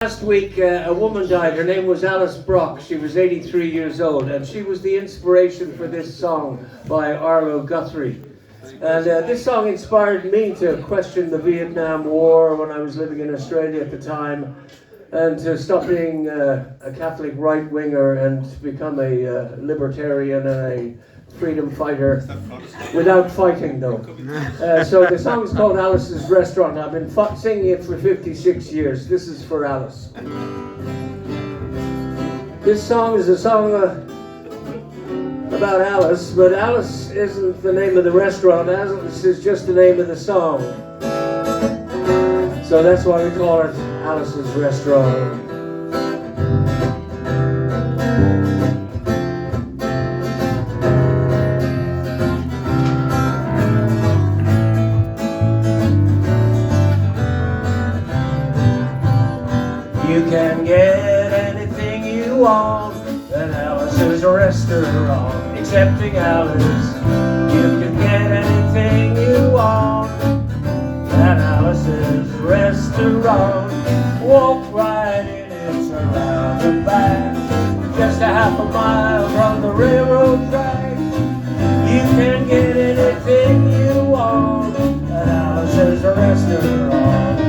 Last week, a woman died. Her name was Alice Brock. She was 83 years old, and she was the inspiration for this song by Guthrie. And this song inspired me to question the Vietnam War when I was living in Australia at the time, and to stop being a Catholic right-winger and become a libertarian and a freedom fighter without fighting, though. So the song is called Alice's Restaurant. I've been singing it for 56 years. This is for Alice. This song is a song about Alice, but Alice isn't the name of the restaurant. Alice is just the name of the song. So that's why we call it Alice's Restaurant. You can get anything you want at Alice's Restaurant, excepting Alice. You can get anything you want at Alice's Restaurant. Walk right in, it's around the back, just a half a mile from the railroad track. You can get anything you want at Alice's Restaurant.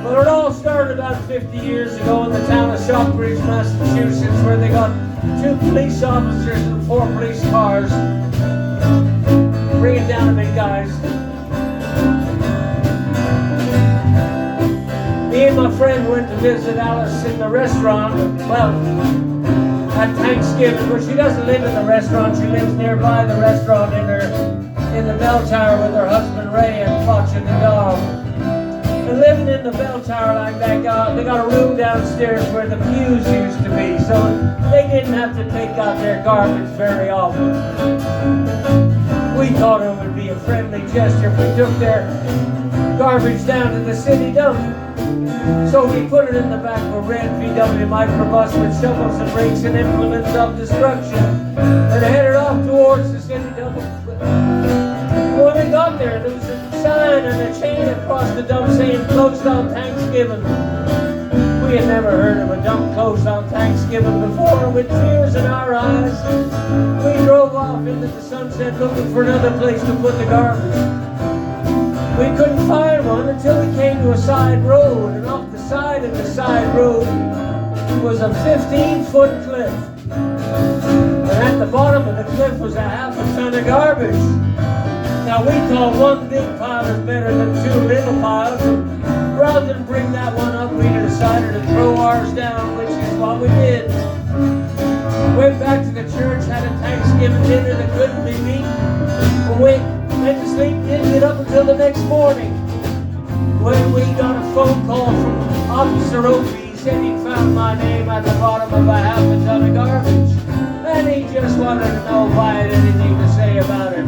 But it all started about 50 years ago in the town of Stockbridge, Massachusetts, where they got 2 police officers and 4 police cars. Bring it down a bit, guys. Me and my friend went to visit Alice in the restaurant, well, at Thanksgiving, but she doesn't live in the restaurant. She lives nearby the restaurant in the bell tower with her husband Ray and Foch and the dog. And living in the bell tower like that, they got a room downstairs where the pews used to be, so they didn't have to take out their garbage very often. We thought it would be a friendly gesture if we took their garbage down to the city dump. So we put it in the back of a red VW microbus with shovels and rakes and implements of destruction, and headed off towards the city dump. When we got there was a sign and a chain across the dump saying closed on Thanksgiving. We had never heard of a dump closed on Thanksgiving before, and with tears in our eyes, we drove off into the sunset looking for another place to put the garbage. We couldn't find one until we came to a side road, and off the side of the side road was a 15-foot cliff. And at the bottom of the cliff was a half a ton of garbage. Now we thought one big pile is better than 2 little piles, and rather than bring that one up, we decided to throw ours down, which is what we did. Went back to the church, had a Thanksgiving dinner that couldn't be beat. We went to sleep, didn't get up until the next morning, when we got a phone call from Officer Opie. He said he'd found my name at the bottom of a half a ton of garbage, and he just wanted to know if I had anything to say about it.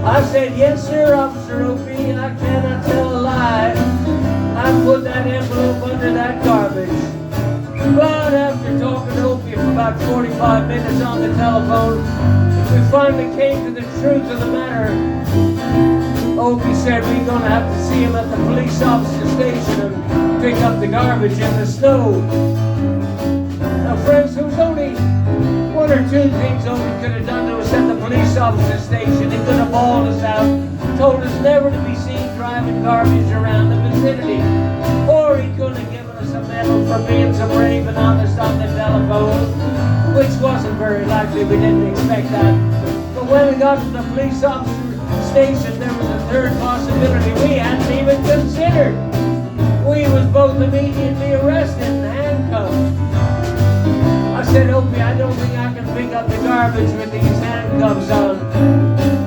I said, yes sir, Officer Opie, I cannot tell a lie. I put that envelope under that garbage. But after talking to Opie for about 45 minutes on the telephone, we finally came to the truth of the matter. Opie said we're going to have to see him at the police officer station and pick up the garbage in the snow. Now friends, there was only 1 or 2 things Opie could have done to us at the police officer station. He could have bawled us out, told us never to be seen driving garbage around the vicinity. Or he could have given us a medal for being so brave and honest on the telephone, which wasn't very likely. We didn't expect that. But when we got to the police officer station, there was a 3rd possibility we hadn't even considered. We was both immediately arrested and handcuffed. I said, Opie, I don't think I can pick up the garbage with these handcuffs on.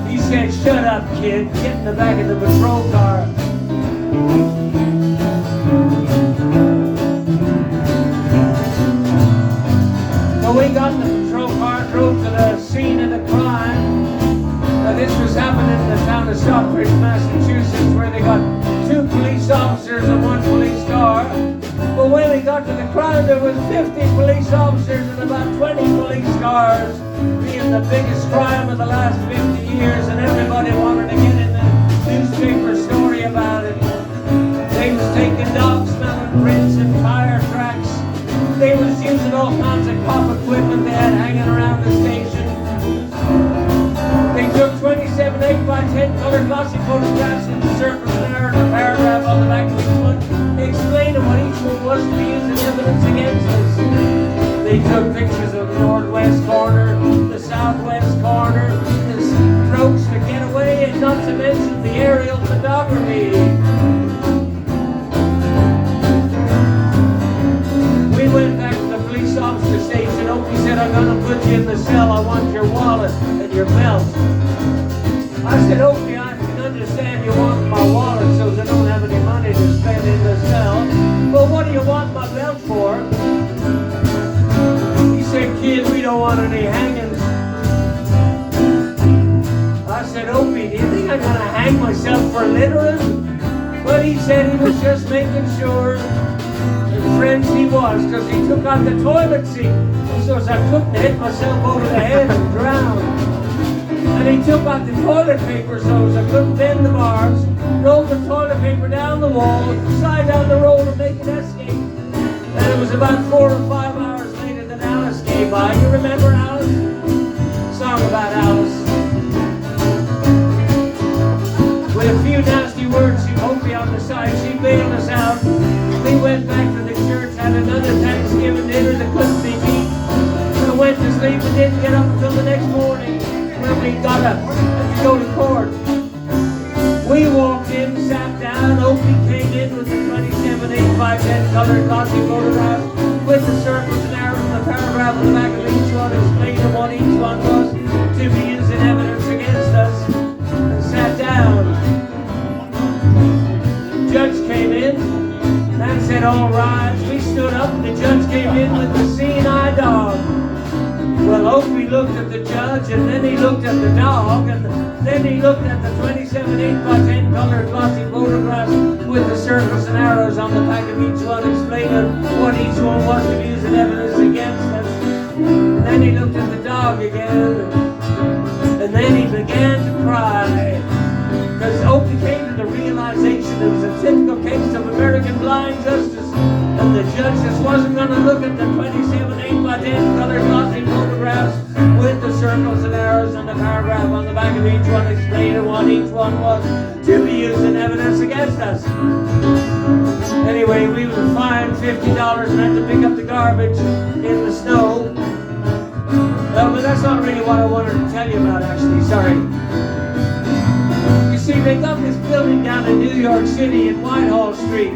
He said, shut up, kid. Get in the back of the patrol car. So we got in the patrol car, drove to the scene of the crime. Now this was happening in the town of Stockbridge, Massachusetts, where they got 2 police officers and 1 police car. But when we got to the crime, there was 50 police officers and about 20 police cars, being the biggest crime of the last 50 years, and everybody wanted to get in the newspaper story about it. They was taking dog smelling footprints and tire tracks. They was using all kinds of cop equipment they had hanging around the station. They took 27 8x10 color glossy photographs with the surface and error and a paragraph on the back of each one, explaining what each one was to be used as evidence against us. They took pictures of the northwest corner, the southwest corner, the strokes to get away, and not to mention the aerial photography. We went back to the police officer station. Opie said, I'm going to put you in the cell. I want your wallet and your belt. I said, Opie, I can understand you want my wallet so I don't have any money to spend in the cell. But what do you want my belt for? He said, kid, we don't want any hangings. I said, Opie, do you think I'm going to hang myself for littering? But he said he was just making sure. And friends he was, because he took out the toilet seat so as I couldn't hit myself over the head and drown. And he took out the toilet paper so as I couldn't bend the bars, rolled the toilet paper down the wall, slide down the road and make an escape. And it was about 4 or 5 hours later that Alice came by. You remember Alice? Song about Alice. With a few nasty words, she poked me on the side. She bailed us out. We went back to the church, had another Thanksgiving dinner that couldn't be beat. I went to sleep and didn't get up until the next morning when we got up to go to court. We walked in, sat down. Opie came in with the 27 8x10 colored glossy photographs with the circles and arrows and the paragraph on the back of each one, explaining what each one was to be used in evidence against us, and sat down. The judge came in. Man said, all rise. We stood up and the judge came in with the seeing eye dog. Well, Opie looked at the judge and then he looked at the dog and then he looked at the 27 8x10 colored glossy photographs with the circles and arrows on the back of each one, explaining what each one was to be used in evidence against us. And then he looked at the dog again and then he began to cry. Because Opie came to the realization it was a typical case of American blind justice, and the judge just wasn't going to look at the 27 8x10 colored glossy photographs with the circles and arrows and the paragraph on the back of each one explaining what each one was to be used in evidence against us. Anyway, we were fined $50 and had to pick up the garbage in the snow. But that's not really what I wanted to tell you about, actually. Sorry. See, they got this building down in New York City in Whitehall Street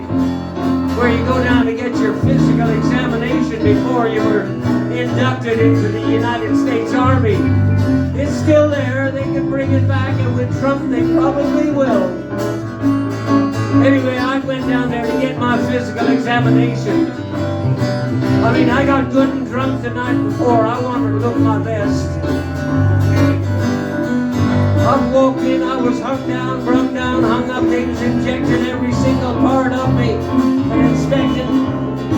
where you go down to get your physical examination before you were inducted into the United States Army. It's still there. They can bring it back, and with Trump, they probably will. Anyway, I went down there to get my physical examination. I mean, I got good and drunk the night before. I wanted to look my best. I walked in, I was hung down, brung down, hung up. They was injecting every single part of me and inspecting.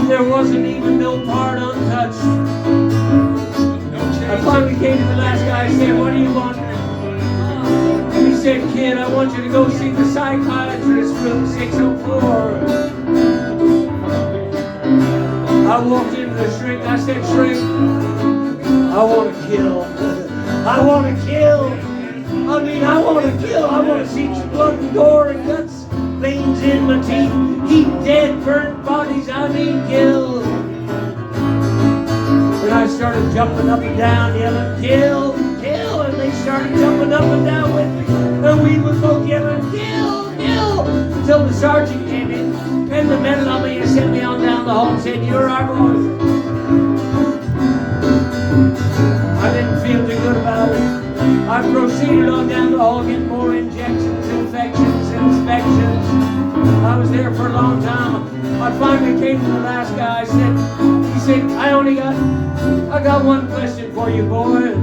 There wasn't even no part untouched. I finally came to the last guy. I said, what do you want? He said, kid, I want you to go see the psychiatrist, room 604. I walked into the shrink. I said, shrink, I want to kill. I want to kill. I mean, I want to kill. I want to see blood and gore and guts, veins in my teeth, eat dead, burnt bodies. I mean, kill. And I started jumping up and down, yelling, kill, kill. And they started jumping up and down with me. And we would both yelling, kill, kill. Until the sergeant came in, and the medal on me and sent me on down the hall and said, you're our boy. I didn't feel too good about it. I proceeded on down the hall, getting more injections, infections, inspections. I was there for a long time. I finally came to the last guy. He said, I got one question for you, boy.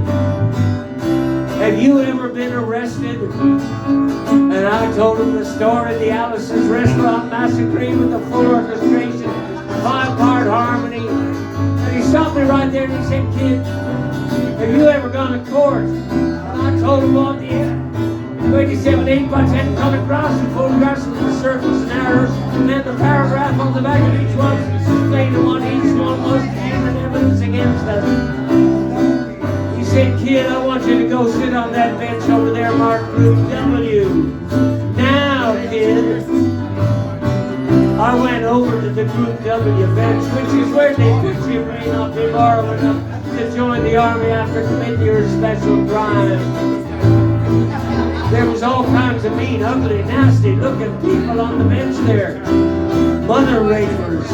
Have you ever been arrested? And I told him the story of the ALICES restaurant massacre with the full orchestration, 5-part harmony. And he stopped me right there and he said, kid, have you ever gone to court? And I told him on the air. 27 8x10 colored glossy photographs with the circles and arrows, and then the paragraph on the back of each one explaining what each one was to give and evidence against us. He said, kid, I want you to go sit on that bench over there marked Group W. Now, kid. I went over to the Group W bench, which is where they put you if you not be moral enough to join the army after committing your special crime. There was all kinds of mean, ugly, nasty-looking people on the bench there. Mother rapers,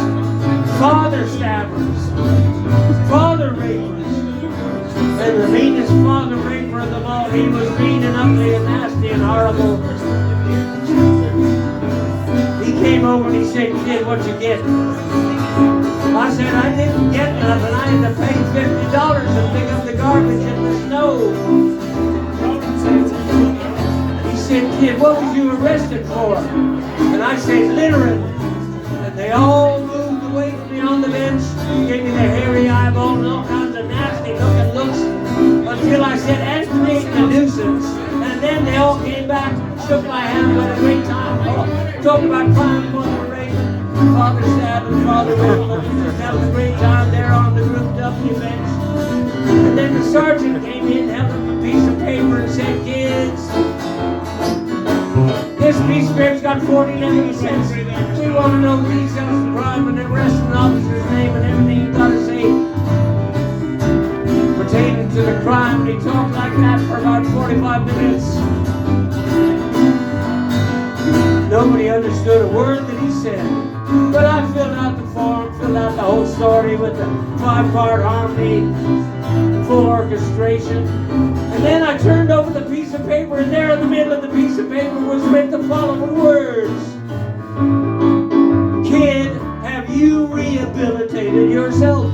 father stabbers, father rapers. And the meanest father raper of them all, he was mean and ugly and nasty and horrible. He came over and he said, kid, what you get? I said, I didn't get nothing. I had to pay $50 to pick up the garbage in the snow. He said, kid, what was you arrested for? And I said, littering. And they all moved away from me on the bench, gave me the hairy eyeball and all kinds of nasty looking looks, until I said, and creating a nuisance. And then they all came back, shook my hand, had a great time, talked about crime, mother rape, father stabbing, father rape. That was a great time there on the Group W bench. And then the sergeant came in, held up a piece of paper and said, kids, this piece of paper's got 49 cents. We want to know the details of the crime and the arresting officer's name and everything you got to say pertaining to the crime. And he talked like that for about 45 minutes. Nobody understood a word that he said. But I filled out the form, filled out the whole story with the 5-part harmony, full orchestration. And then I turned over the piece of paper, and there in the middle of the piece of paper was written the following words. Kid, have you rehabilitated yourself?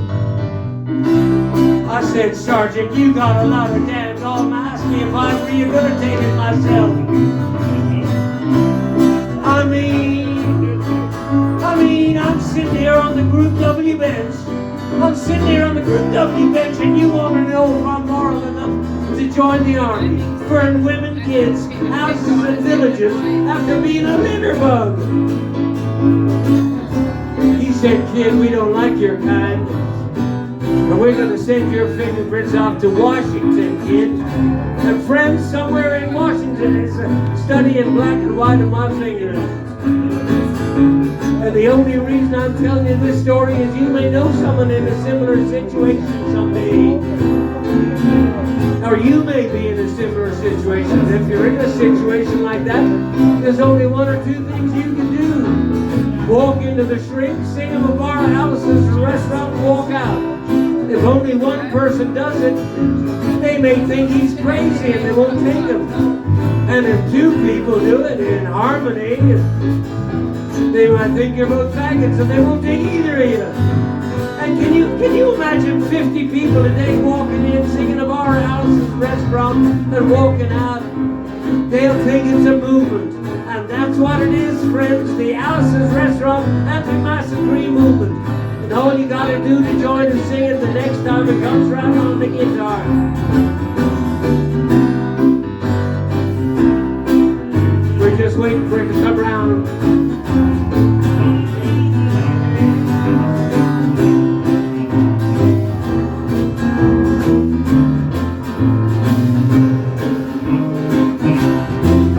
I said, Sergeant, you got a lot of damn gall. Ask me if I rehabilitated myself. I mean, I'm sitting here on the Group W bench. I'm sitting here on the Group W bench, and you want to know if I'm moral enough to join the army, burn women, kids, houses, and villages after being a litter bug. He said, kid, we don't like your kind, and we're going to send your fingerprints off to Washington, kid. And friends somewhere in Washington is studying black and white of my fingers. And the only reason I'm telling you this story is you may know someone in a similar situation someday. Or you may be in a similar situation. If you're in a situation like that, there's only one or two things you can do. Walk into the shrink, sing them a bar of ALICES, a restaurant, and walk out. If only one person does it, they may think he's crazy and they won't take him. And if two people do it in harmony, they might think you're both faggots and they won't take either of you. And can you imagine 50 people a day walking in, singing a bar at ALICES restaurant and walking out? They'll think it's a movement. And that's what it is, friends, the ALICES restaurant anti-massacre movement. And all you gotta do to join and sing it the next time it comes around on the guitar. We're just waiting for it to come around.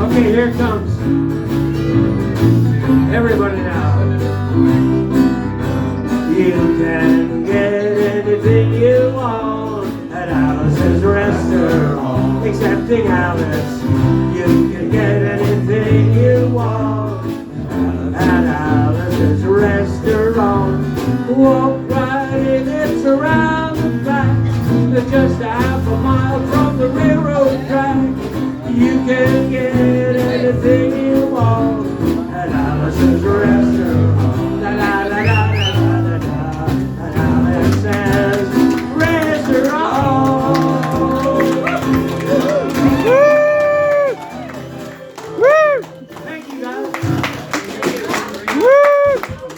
Okay, here it comes. Everybody now. You can get anything you want at ALICES restaurant, excepting Alice.